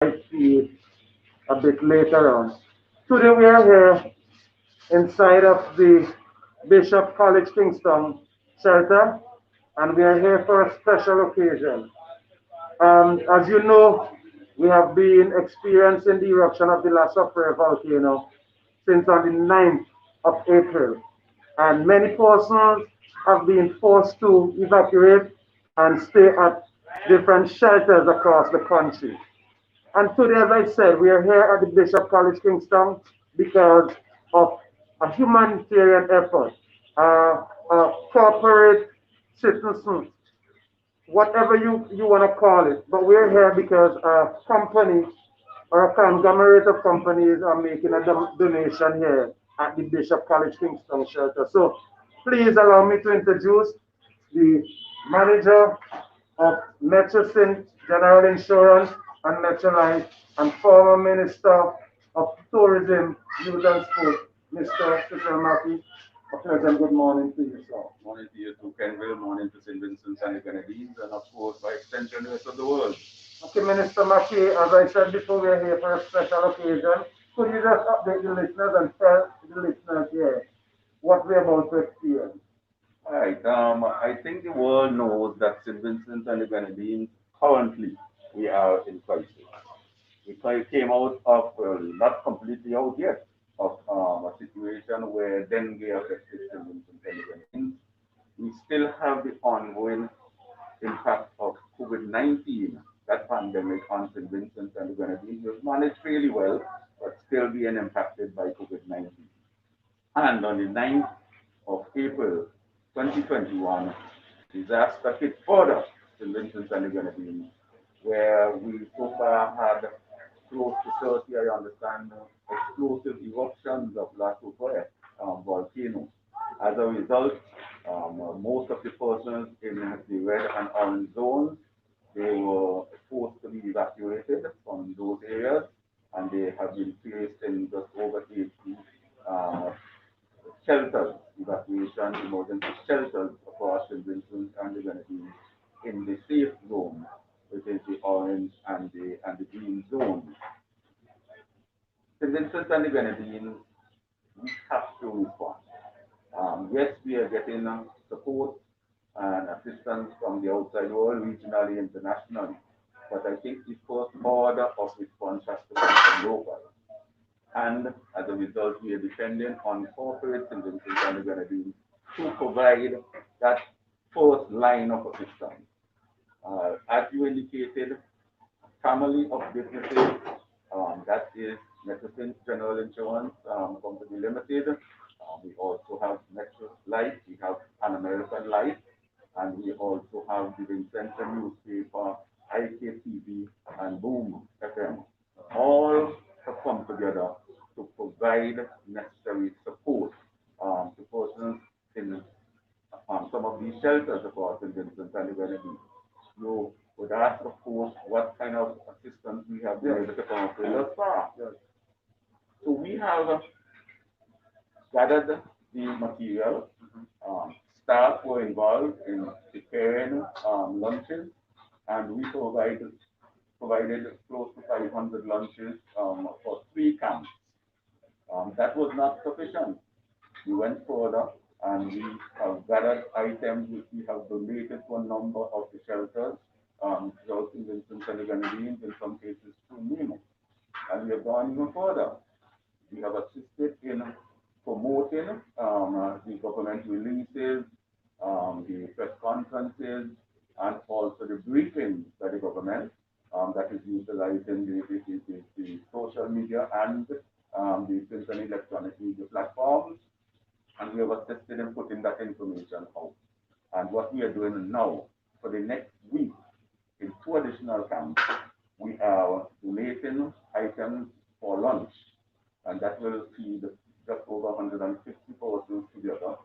see a bit later on. Today we are here inside of the Bishop College Kingston shelter, and we are here for a special occasion. As you know, we have been experiencing the eruption of the La Soufrière volcano since on the 9th of April, and many persons have been forced to evacuate and stay at different shelters across the country. And today, as I said, we are here at the Bishop College Kingston because of a humanitarian effort, a corporate citizen, whatever you want to call it. But we're here because a company or a conglomerate of companies are making a donation here at the Bishop College Kingston shelter. So please allow me to introduce the manager of Metrocin General Insurance and Metrolife and former Minister of Tourism, Youth and Sport, Mr. Cecil Mackey. A pleasant good morning to you, sir. Morning to you too, Kenville. Morning to St. Vincent and the Grenadines, and of course, by extension, the rest of the world. Okay, Minister Mackey, as I said before, we're here for a special occasion. Could you just update the listeners and tell the listeners here what we're about to experience? All right. I think the world knows that St. Vincent and the Grenadines currently we are in crisis. Came out of not completely out yet of a situation where dengue affected St. Vincent and the Grenadines. We still have the ongoing impact of COVID-19, that pandemic on St. Vincent and the Grenadines. We've managed fairly well, but still being impacted by COVID-19. And on the 9th of April 2021, disaster hit further St. Vincent and the Grenadines, where we so far had close to 30, I understand, explosive eruptions of La Soufrière volcano. As a result, most of the persons in the red and orange zones, they were forced to be evacuated from those areas, and they have been placed in just over 80 uh, shelters, evacuation emergency shelters across St. Vincent and the Grenadines in the safe zone, which is the orange and the green zone. St. Vincent and the Grenadines, we have to respond. Yes, we are getting support and assistance from the outside world, regionally, internationally. But I think the first order of response has to come from local. And as a result, we are dependent on corporates in Vincent and the Grenadines to provide that first line of assistance. As you indicated, family of businesses, that is Metrocin General Insurance Company Limited. We also have Metro Life, we have An American Life, and we also have the Vincentian newspaper, Iktv, and Boom FM. All have come together to provide necessary support to persons in some of these shelters across in Vincent and the Grenadines. You would ask, of course, what kind of assistance we have been able to come up with thus far. So we have gathered the material. Staff were involved in preparing lunches, and we provided close to 500 lunches for 3 camps. That was not sufficient. We went further and we have gathered items which we have donated to a number of the shelters throughout in Vincent and the Grenadines, in some cases through NEMO. And we have gone even further. We have assisted in promoting the government releases, the press conferences, and also the briefings by the government that is utilizing the social media and the print and electronic media platforms. And we have assisted in putting that information out. And what we are doing now, for the next week, in 2 additional camps, we are donating items for lunch, and that will feed just over 150 persons together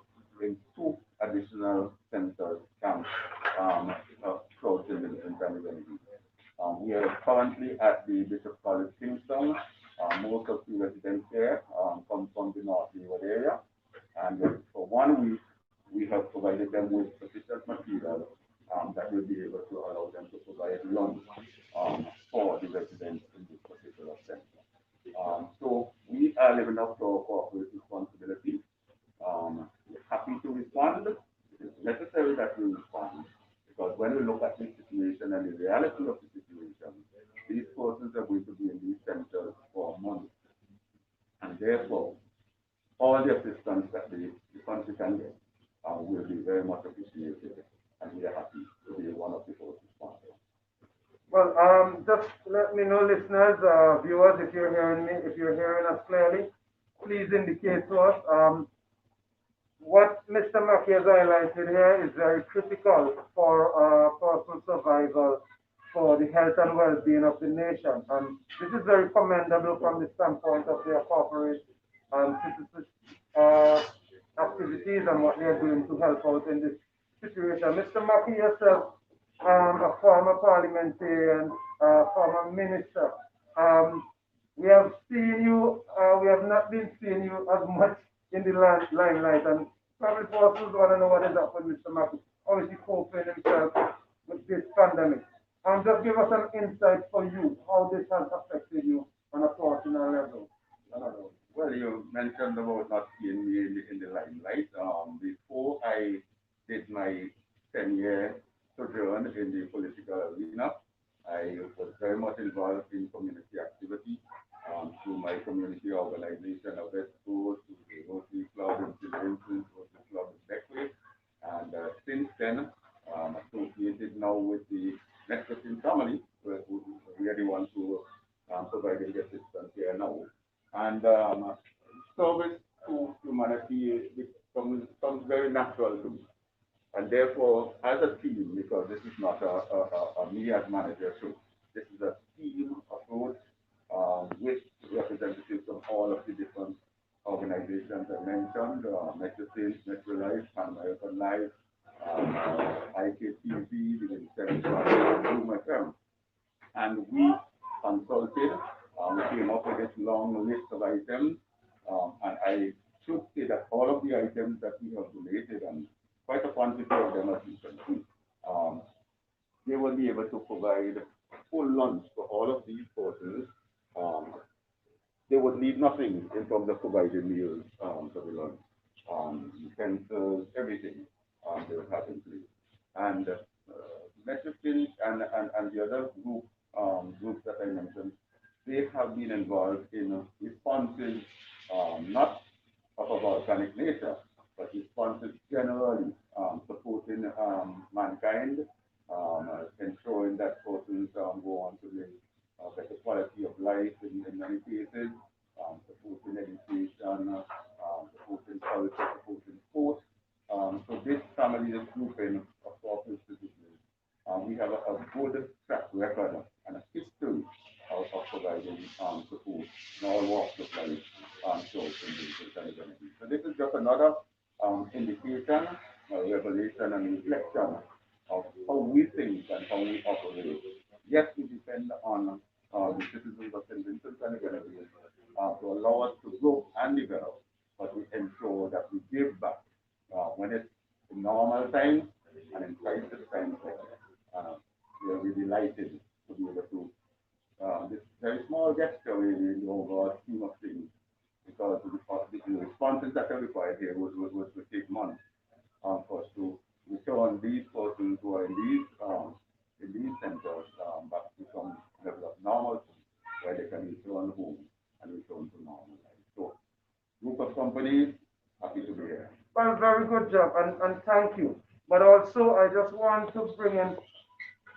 in 2 additional centers camps throughout the Vincent and the Grenadines. We are currently at the Bishop College Kingston. Most of the residents there come from the North Leeward area, and for 1 week we have provided them with sufficient material that will be able to allow them to provide lunch for the residents in living up to our corporate responsibility. We're happy to respond. It is necessary that we respond because when we look at the situation and the reality of the situation, these persons are going to be in these centers for months. And therefore, all the assistance that the country can get will be very much appreciated. And we are happy to be one of the first responders. Well, just let me know, listeners, viewers, if you're hearing me, if you're hearing us clearly, please indicate to us. What Mr. Mackey has highlighted here is very critical for personal survival, for the health and well-being of the nation. And this is very commendable from the standpoint of their corporate citizen uh, activities and what they are doing to help out in this situation. Mr. Mackey yourself, a former parliamentarian, former minister. We have seen you, we have not been seeing you as much in the limelight, and probably persons want to know what is up with Mr. Mackey. Obviously, coping himself with this pandemic. Just give us an insight for you, how this has affected you on a personal level. Well, you mentioned about not seeing me in the limelight. Before I did my 10-year sojourn in the political arena, I was very much involved in community activity through my community organization of West Coast, the Rotary Club in Children's, Rotary Club in Beckley. And since then, associated now with the Mexican family, we are the ones who providing the assistance here now. And service to humanity becomes very natural to me. And therefore, as a team, because this is not a me as manager show, this is a team approach with representatives from all of the different organizations I mentioned, Metro Sales, Metro Life, Pan American Life, Iktv, the Blue My Firm. And we consulted, we came up with this long list of items, and I should say that all of the items that we have donated, and quite a quantity of them as you can see, they will be able to provide full lunch for all of these persons. They would need nothing in terms of providing meals for the lunch, utensils, everything they would have in place. And Mexican and the other groups that I mentioned, they have been involved in responses not of a volcanic nature, but responses generally supporting mankind, ensuring that persons go on to live better quality of life in many cases, supporting education, supporting culture, supporting sports. So this family, this grouping of corporate citizens, we have a good track record and a history of providing support in all walks of life to individuals and communities. So this is just another indication, revelation, and reflection of how we think and how we operate. Yes, we depend on the citizens of St. Vincent and the Grenadines to allow us to grow and develop, but we ensure that we give back when it's in normal times and in crisis times. We are really delighted to be able to this very small gesture in the overall scheme of things, because the responses that are required here would take months for us to return these persons who are in these centers back to some level of normalcy where they can return home and return to normal life. So, group of companies, happy to be here. Well, very good job, and thank you. But also, I just want to bring in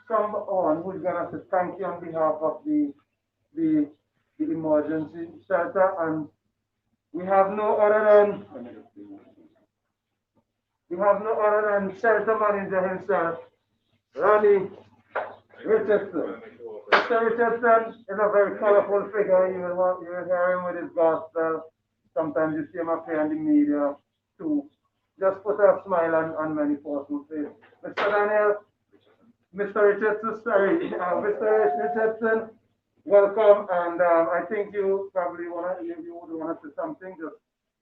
someone who's gonna say thank you on behalf of the the emergency shelter, and we have no other than shelter manager himself, Ronnie Richardson. Mr. Richardson is a very colorful figure. You will hear him with his gospel. Sometimes you see him appear in the media too. Just put a smile on many people's face. Mr. Daniel, Mr. Richardson, sorry, Mr. Richardson, welcome. And I think you probably you would want to say something. Just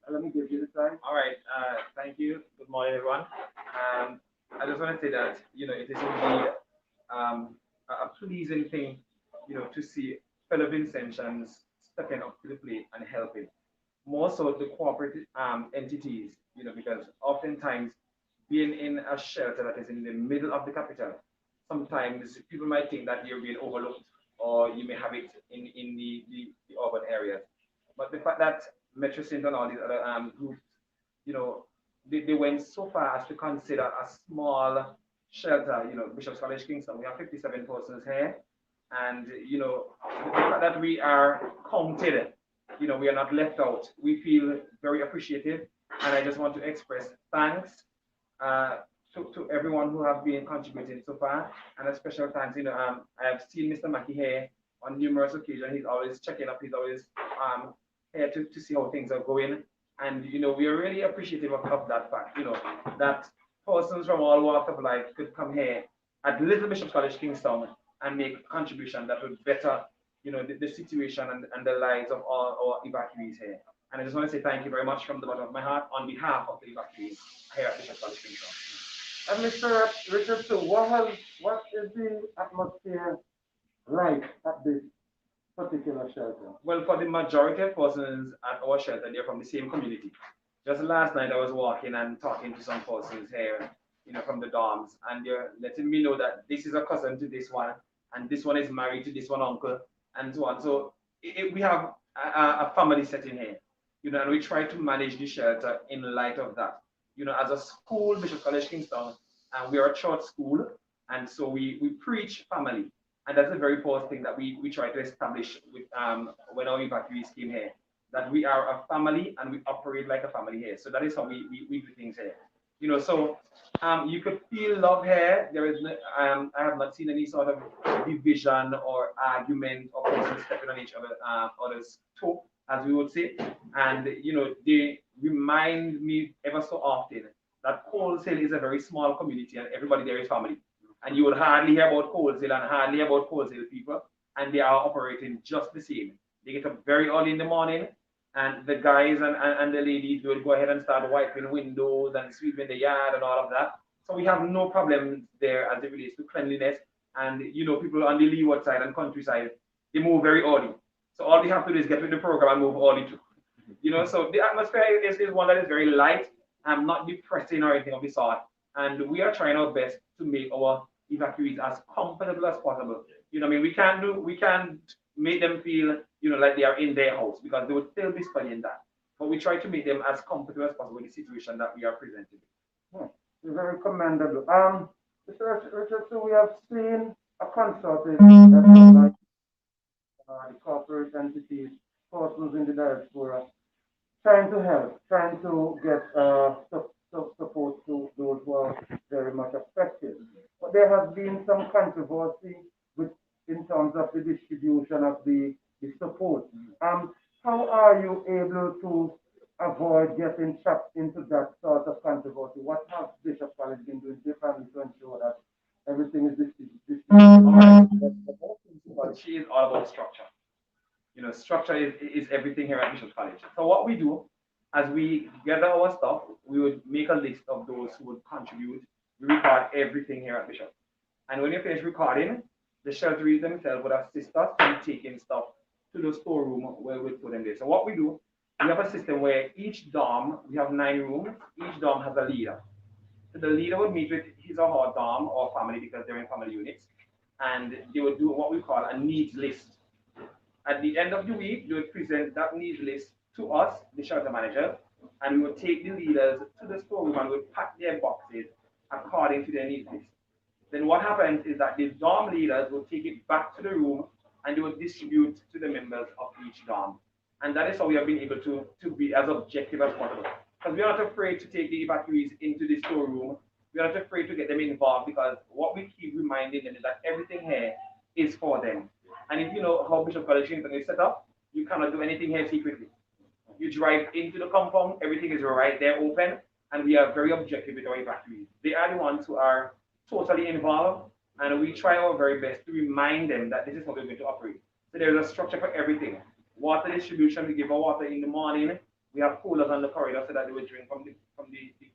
let me give you the time. All right. Thank you. Good morning, everyone. I just want to say that it is indeed a pleasing thing, to see fellow Vincentians stepping up to the plate and helping. more so the corporate entities, because oftentimes being in a shelter that is in the middle of the capital, sometimes people might think that you're being overlooked or you may have it in the urban areas. But the fact that Metro Synth and all these other groups, you know, they went so far as to consider a small shelter, Bishop's College Kingston. We have 57 persons here. And, the fact that we are counted, we are not left out. We feel very appreciative. And I just want to express thanks uh, to everyone who have been contributing so far. And a special thanks, I have seen Mr. Mackey here on numerous occasions. He's always checking up. He's always here to see how things are going. And, we are really appreciative of that fact, that persons from all walks of life could come here at Little Bishop College Kingstown and make a contribution that would better, the situation and the lives of all our evacuees here. And I just want to say thank you very much from the bottom of my heart on behalf of the evacuees here at Bishop College Kingstown. And Mr. Richard, so what is the atmosphere like at this particular shelter? Well, for the majority of persons at our shelter, they're from the same community. Just last night, I was walking and talking to some persons here, from the dorms, and they're letting me know that this is a cousin to this one, and this one is married to this one uncle, and so on. So we have a family setting here, and we try to manage the shelter in light of that. As a school, Bishop College Kingston, and we are a church school, and so we preach family. And that's a very important thing that we try to establish with when our evacuees came here, that we are a family and we operate like a family here. So that is how we do things here. So you could feel love here. There is no, I have not seen any sort of division or argument or person stepping on each other's toe, as we would say. And they remind me ever so often that Wholesale is a very small community and everybody there is family. And you would hardly hear about Wholesale and hardly hear about Wholesale people, and they are operating just the same. They get up very early in the morning, and the guys and the ladies will go ahead and start wiping windows and sweeping the yard and all of that. So we have no problem there as it relates to cleanliness. And people on the leeward side and countryside, they move very early. So all we have to do is get with the program and move early too. So the atmosphere is one that is very light and not depressing or anything of the sort. And we are trying our best to make our evacuees as comfortable as possible. We can't make them feel, like they are in their house because they would still be studying that. But we try to make them as comfortable as possible in the situation that we are presented. Hmm. Very commendable. Mr. Richard, so we have seen a concerted effort like the corporate entities, persons in the diaspora, trying to help, trying to get support to those who are very much affected. But there has been some controversy with in terms of the distribution of the support. How are you able to avoid getting trapped into that sort of controversy? What has Bishop College been doing differently to ensure that everything is distributed? All right. The whole principle, she is all about structure. Structure is everything here at Bishop College. So what we do, as we gather our stuff, we would make a list of those who would contribute. We record everything here at Bishop. And when you finish recording, the shelteries themselves would assist us in taking stuff to the storeroom where we put them there. So what we do, we have a system where each dorm, we have 9 rooms, each dorm has a leader. So the leader would meet with his or her dorm or family because they're in family units, and they would do what we call a needs list. At the end of the week, they would present that needs list to us, the shelter manager, and we would take the leaders to the storeroom and we would pack their boxes according to their needs list. Then what happens is that the dorm leaders will take it back to the room and they will distribute to the members of each dorm. And that is how we have been able to be as objective as possible. Because we are not afraid to take the evacuees into the storeroom. We are not afraid to get them involved because what we keep reminding them is that everything here is for them. And if you know how Bishop College is set up, you cannot do anything here secretly. You drive into the compound, everything is right there open, and we are very objective with our evacuees. They are the ones who are totally involved, and we try our very best to remind them that this is how we're going to operate. So there's a structure for everything. Water distribution, we give our water in the morning. We have coolers on the corridor so that they will drink from the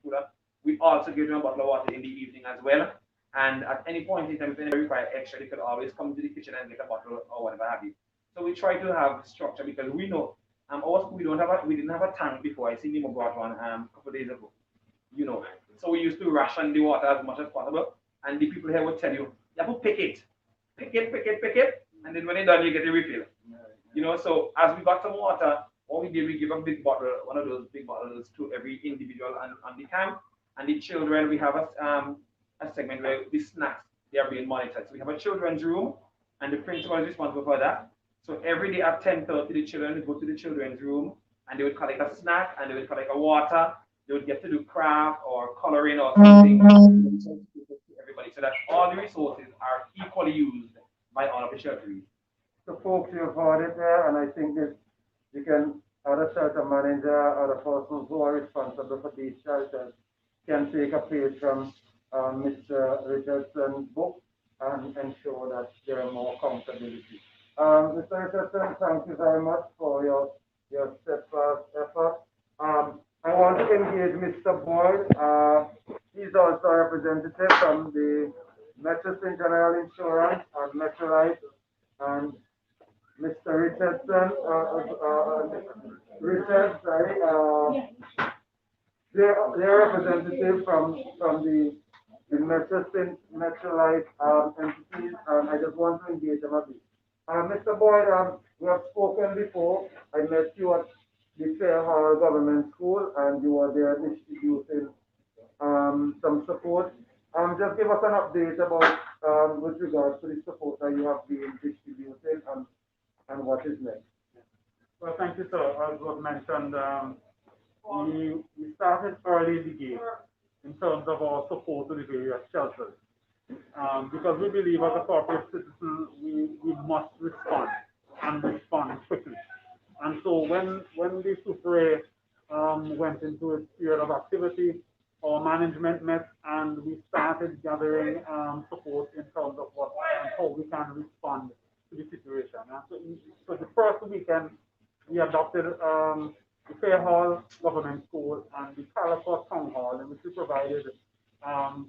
cooler. We also give them a bottle of water in the evening as well. And at any point in time, if they require extra, they could always come to the kitchen and get a bottle or whatever have you. So we try to have structure because we know Our school we didn't have a tank before. I see Nemo brought one a couple of days ago. You know, so we used to ration the water as much as possible, and the people here would tell you, you have to pick it, and then when you're done, you get a refill. You know, so as we got some water, what we did, we give a big bottle, one of those big bottles, to every individual on the camp, and the children. We have a segment where the snacks they are being monitored. So we have a children's room, and the principal is responsible for that. So every day at 10:30, the children would go to the children's room, and they would collect a snack, and they would collect a water. They would get to do craft or coloring or something to everybody, so that all the resources are equally used by all of the shelters. So folks, you've heard it there, and I think that you can, other shelter manager, other persons who are responsible for these shelters can take a page from Mr. Richardson's book and ensure that there are more accountability. Mr. Richardson, thank you very much for your steadfast effort. I want to engage Mr. Boyd. He's also a representative from the Metropolitan General Insurance and Metrolife, and Mr. Richardson, Richard, sorry, they're representative from the Metrolife entities, and I just want to engage them a bit. Mr. Boyd, we have spoken before. I met you at the Fair Hall Government School, and you were there distributing some support. Just give us an update about with regards to the support that you have been distributing and what is next. Well, thank you, sir. As was mentioned, we started early in the game in terms of our support to the various shelters. Because we believe as a corporate citizen, we must respond and respond quickly. And so when the Super went into its period of activity, our management met and we started gathering support in terms of what how we can respond to the situation. So the first weekend, we adopted the Fair Hall Government School and the Calicut Town Hall, in which we provided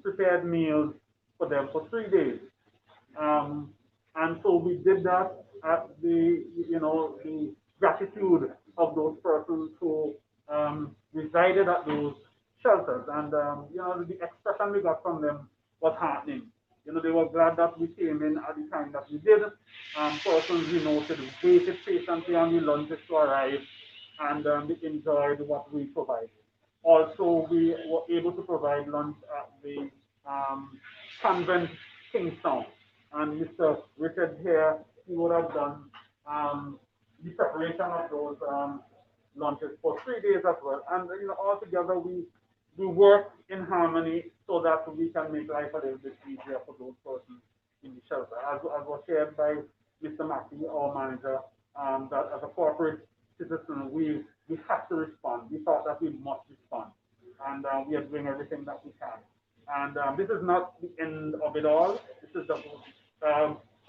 prepared meals for them for 3 days. And so we did that at the gratitude of those persons who resided at those shelters. And the expression we got from them was heartening. They were glad that we came in at the time that we did. Persons we noted waited patiently on the lunches to arrive, and they enjoyed what we provided. Also, we were able to provide lunch at the convent Kingstown, and Mr. Richard here, he would have done the preparation of those lunches for 3 days as well. And altogether we work in harmony so that we can make life a little bit easier for those persons in the shelter. As was shared by Mr. Mackey, our manager, that as a corporate citizen, we have to respond. We thought that we must respond, and we are doing everything that we can. And this is not the end of it all. This is the,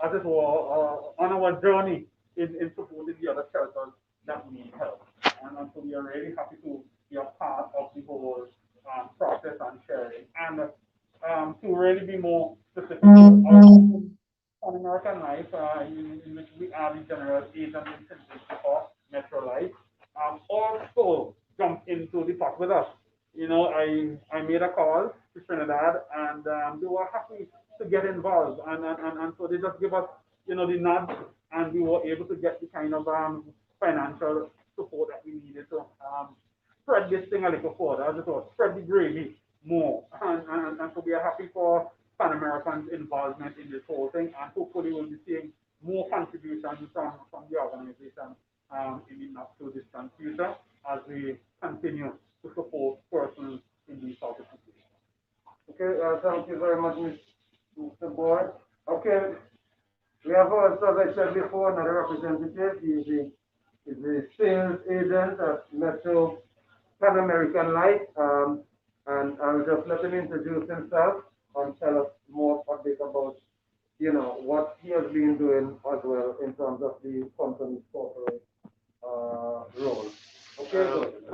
as it were, on our journey in supporting the other shelters that need help. And so we are really happy to be a part of the whole process and sharing. And to really be more specific, on American Life, in which we are the general agent in Cincinnati for Metro Life, also jumped into the pot with us. I made a call to Trinidad, and they were happy to get involved, and so they just give us, the nod, and we were able to get the kind of financial support that we needed to spread this thing a little further, as it was, spread the gravy more, and so we are happy for Pan American's involvement in this whole thing, and hopefully we'll be seeing more contributions from the organization in the not too distant future as we continue to support persons in these sort of situations. Okay, thank you very much, Mr. Boyd. Okay, we have also, as I said before, another representative. He's the sales agent at Metro Pan American Life, and I'll just let him introduce himself and tell us more a bit about, what he has been doing as well in terms of the company's corporate role. Okay,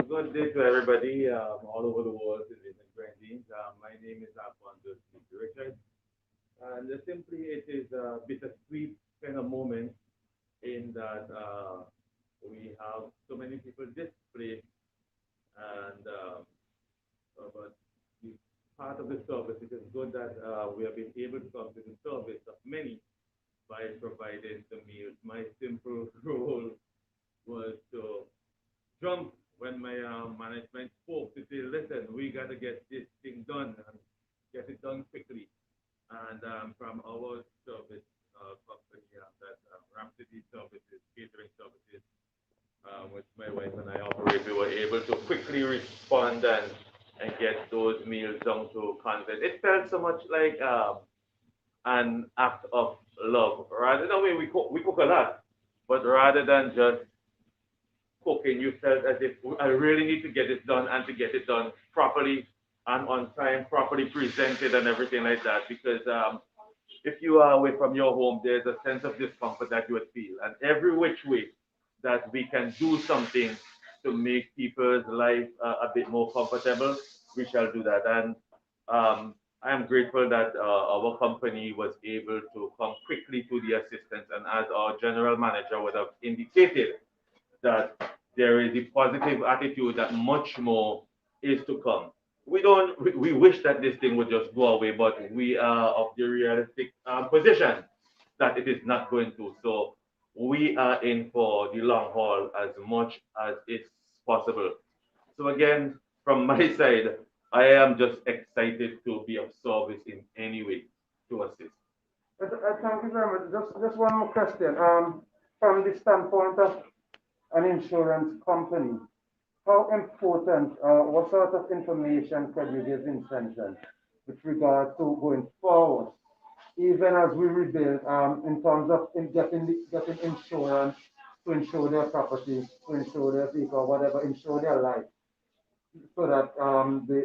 good day to everybody all over the world in different quarantines. My name is Alfonso Richard, and simply it is a bittersweet kind of moment in that We have so many people displaced, and but the part of the service, it is good that we have been able to come to the service of many by providing the meals. My simple role was to jump when my management spoke to say, listen, we got to get this thing done and get it done quickly. And from our service company, that Rhapsody Services, catering services, which my wife and I operate, we were able to quickly respond and get those meals down to convent. It felt so much like an act of love. Rather than we cook a lot, but rather than just cooking, you felt as if I really need to get this done and to get it done properly and on time, properly presented and everything like that. Because if you are away from your home, there's a sense of discomfort that you would feel. And every which way that we can do something to make people's life a bit more comfortable, we shall do that. And I am grateful that our company was able to come quickly to the assistance. And as our general manager would have indicated, that there is a positive attitude that much more is to come. We wish that this thing would just go away, but we are of the realistic position that it is not going to. So we are in for the long haul as much as it's possible. So again, from my side, I am just excited to be of service in any way to assist. Thank you very much. Just one more question. From the standpoint of an insurance company, how important, what sort of information can you give Vincent with regard to going forward, even as we rebuild, in terms of getting insurance to insure their property, to insure their vehicle, whatever, insure their life, so that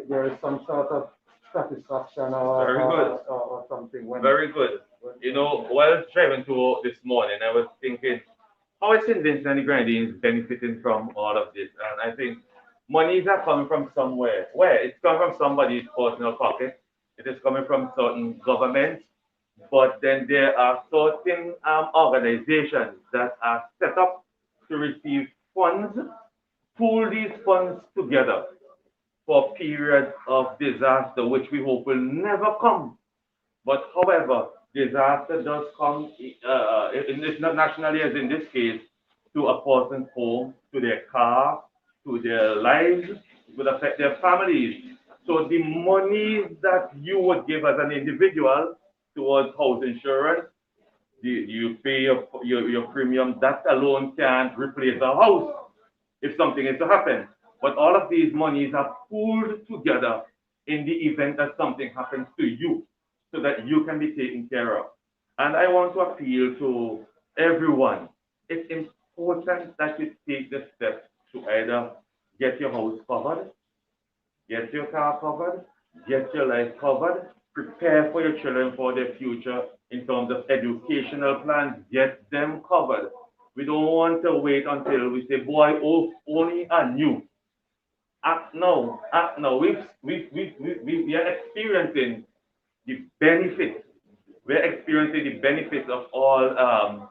there is some sort of satisfaction Very good. or something Very good. You know, while driving to this morning, I was thinking, how is St. Vincent and the Grenadines benefiting from all of this? And I think monies are coming from somewhere. Where? It's coming from somebody's personal pocket. It is coming from certain governments. But then there are certain organizations that are set up to receive funds, pool these funds together for periods of disaster, which we hope will never come. But however, disaster does come, in this, not nationally as in this case, to a person's home, to their car, to their lives, it would affect their families. So the money that you would give as an individual towards house insurance, you pay your premium, that alone can't replace a house if something is to happen. But all of these monies are pooled together in the event that something happens to you so that you can be taken care of. And I want to appeal to everyone. It's important that you take the steps to either get your house covered, get your car covered, get your life covered, prepare for your children for their future in terms of educational plans, get them covered. We don't want to wait until we say, boy, oh, only I knew. Act now, act now. We are experiencing the benefits. We're experiencing the benefits of all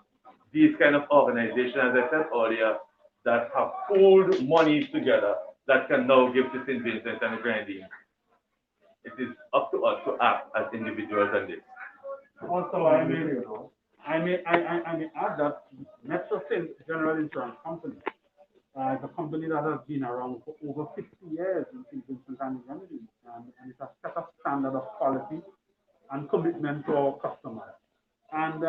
these kind of organizations, as I said earlier, that have pooled monies together that can now give to St. Vincent and the Grenadines. It is up to us to act as individuals on this. Also, I may add that Metrofin General Insurance Company is a company that has been around for over 50 years in St. Vincent and the Grenadines, and it has set a standard of quality and commitment to our customers. And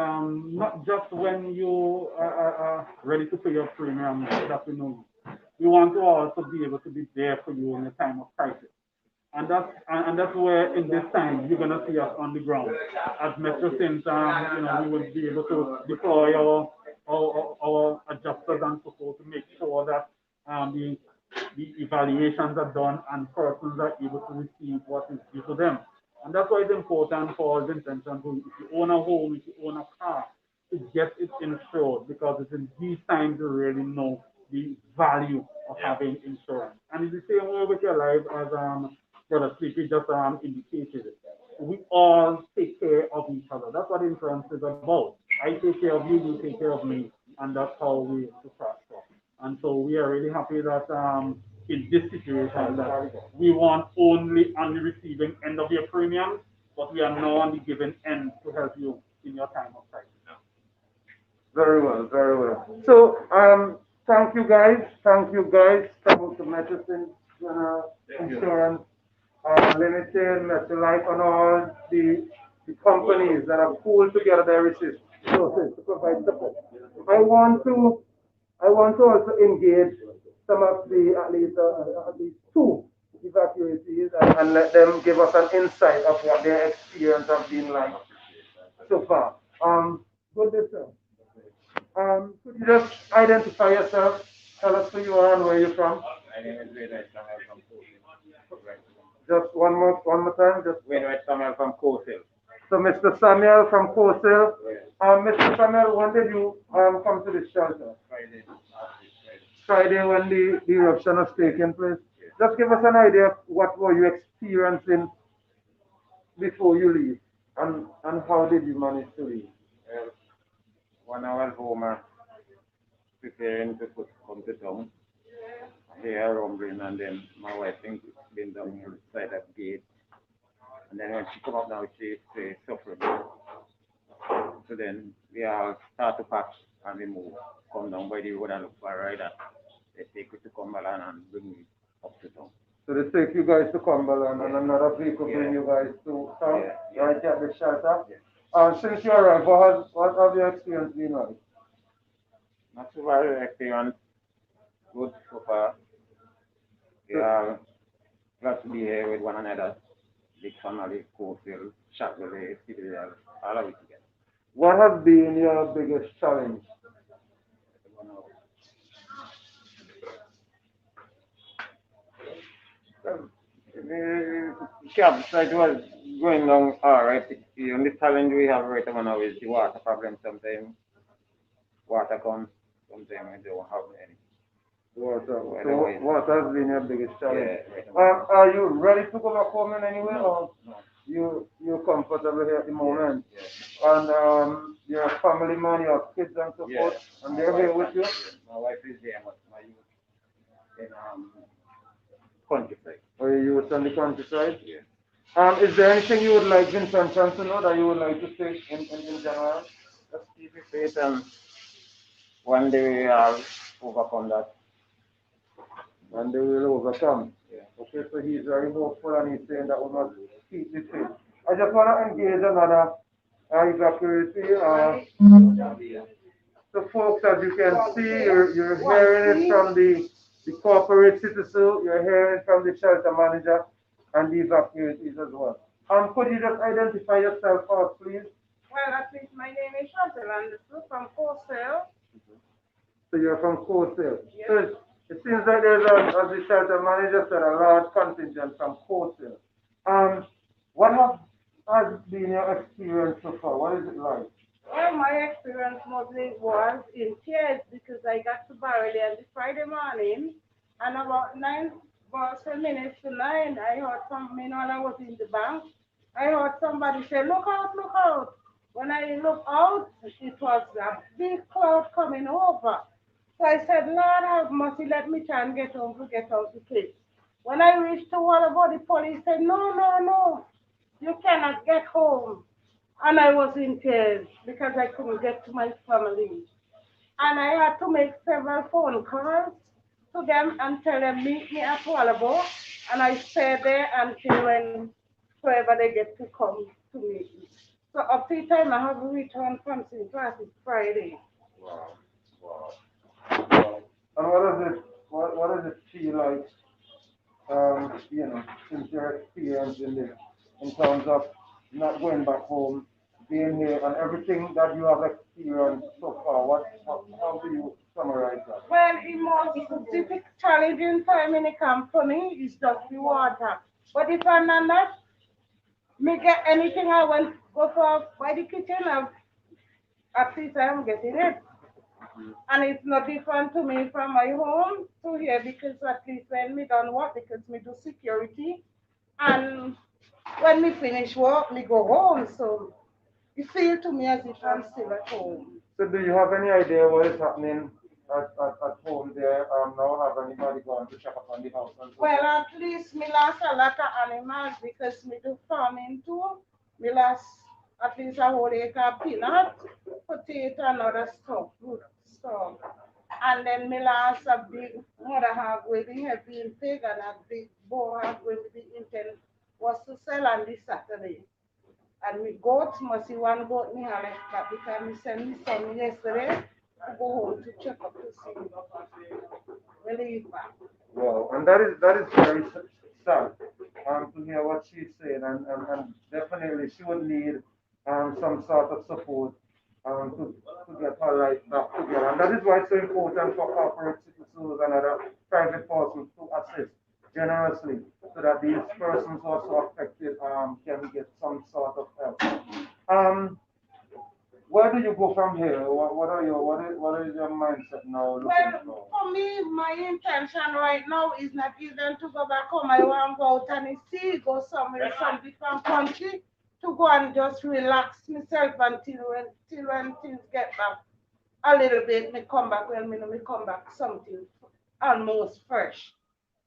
not just when you are ready to pay your premium that we know. We want to also be able to be there for you in a time of crisis. And that's where in this time you're gonna see us on the ground. As Metro Synth, we will be able to deploy our adjusters and so forth to make sure that the evaluations are done and persons are able to receive what is due to them. And that's why it's important for us intention to, if you own a home, if you own a car, to get it insured because it's in these times you really know the value of having insurance. And it's the same way with your life as Brother Sleepy just indicated. We all take care of each other. That's what insurance is about. I take care of you, you take care of me, and that's how we prosper. So we are really happy that in this situation that we weren't only receiving end of your premium, but we are now on the giving end to help you in your time of crisis. Very well, very well. So, thank you guys. Thank you guys. Thank you to Medicine General Insurance Limited, MetLife, and all the companies that have pulled together their resources to provide support. I want to I want to also engage some of the at least two evacuees and let them give us an insight of what their experience has been like so far. Good day, sir. Could you just identify yourself? Tell us who you are and where you're from. My name is Wayne Samuel from Just one more time. Just Wayne Samuel from Coastal. so, Mr. Samuel from Coastal. Yes. Mr. Samuel, when did you come to the shelter? Friday. Friday when the eruption was taking place. Yes. Just give us an idea of what were you experiencing before you leave, and how did you manage to leave? Well, when I was home, preparing to come to town, I hear rumbling, and then my wife think it's been down inside that gate. And then when she come up now, she suffering. So then we all start to pack and we move. Come down by the road and look for a rider. They take it to Cumberland and bring me up to town. So they take you guys to Cumberland and Yeah. another vehicle Yeah. bring you guys to town, Yeah. right at the shelter. Yeah. Since you arrived, what have your experience been like? Not so bad experience. Good so far. We are glad to be here with one another. Big family, Coastal, Shackley, Civilian, all of it together. What has been your biggest challenge? The campsite was going on all right. The only challenge we have right now is the water problem. Sometimes water comes, sometimes we don't have any. Water. So Otherwise- what has been your biggest challenge? Yeah, right now. Are you ready to go back home in any way, No, or no. you're comfortable here at the moment? Yeah. And you're a family man, you have kids and so Yeah. forth, and they're here with you? My wife is there, but my youth in countryside. Or are you on the countryside? Yeah. Is there anything you would like Vincent to know that you would like to say in general? Just keep it faith and one day we will overcome that. And they will overcome. Yeah. Okay, so he's very hopeful and he's saying that we must keep the faith. I just want to engage another evacuee. So folks, as you can see, you're hearing it from the corporate citizen, you're hearing it from the shelter manager and the evacuees as well. Could you just identify yourself first, please? Well, at least my name is Chantal Anderson from Coastal. So you're from Coastal. Yes. So it seems like there's, as the shelter manager said, a large contingent from Coastal. What has been your experience so far? What is it like? Well, my experience mostly was in tears because I got to Barley on the Friday morning, and about 10 minutes to 9, I heard something while I was in the bank. I heard somebody say, "Look out, look out." When I looked out, it was a big cloud coming over. So I said, "Lord have mercy, let me try and get home to get out the kids." When I reached to Waterboard, the police said, "No, no, no, you cannot get home." And I was in tears because I couldn't get to my family. And I had to make several phone calls to them and tell them, meet me at Waterboard. And I stayed there until when whoever they get to come to meet me. So up to the time I have returned from St. Francis Friday. Wow. Wow. And what does it feel like, since your experience in this, in terms of not going back home, being here, and everything that you have experienced so far? How do you summarize that? Well, the most difficult, challenging time in the camp for me is just the water. But if I'm not that, me get anything I want go for by the kitchen, at least I am getting it. And it's not different to me from my home to here because at least when me done work because me do security and when me finish work me go home. So it feels to me as if I'm still at home. So do you have any idea what is happening at home there now have anybody going to check up on the house and so Well, forth? at least me lost a lot of animals because me do farming too. Me lost at least a whole acre of peanut, potato, and other stuff, root stuff. And then me lost a big mother hog with the heavy pig and a big boar hog with the intent was to sell on this Saturday. And me goat must see one goat me have left back because me send me son yesterday to go home to check up to see when he is back. Wow, and that is very sad to hear what she's saying, and definitely she would need some sort of support to get her life back together. And that is why it's so important for corporate citizens and other private persons to assist generously so that these persons also affected can get some sort of help. Um, where do you go from here? What is your mindset now looking Well, for? for me, my intention right now is not even to go back home. I want to go out and see, go somewhere, some different country, to go and just relax myself till when things get back a little bit. Me come back when me come back something almost fresh.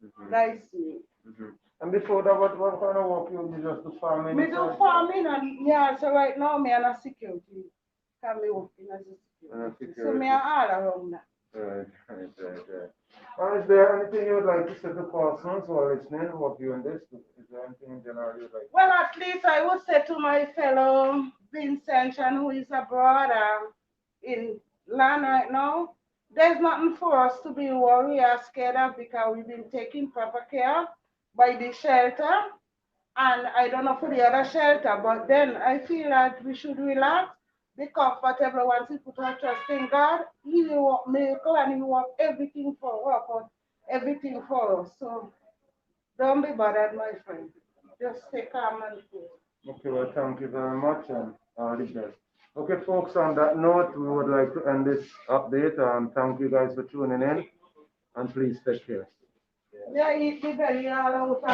Mhm. That's me. Mhm. And before that, what kind of work you just do farming? Me do farming and yeah, so right now me and a security. Can me working as a security. So me are all around that. Right. Is there anything you would like to say to persons who are listening who are viewing this? Is there anything in general you'd like Well, at least I would say to my fellow Vincent who is abroad in land right now, there's nothing for us to be worried or scared of because we've been taking proper care by the shelter. And I don't know for the other shelter, but then I feel that we should relax, be comfortable once we put our trust in God. He will work miracle and he will work everything everything for us. So don't be bothered, my friend. Just stay calm and cool. Okay, well, thank you very much and all the best. Okay, folks, on that note, we would like to end this update and thank you guys for tuning in and please take care. Yeah, eat the belly all out.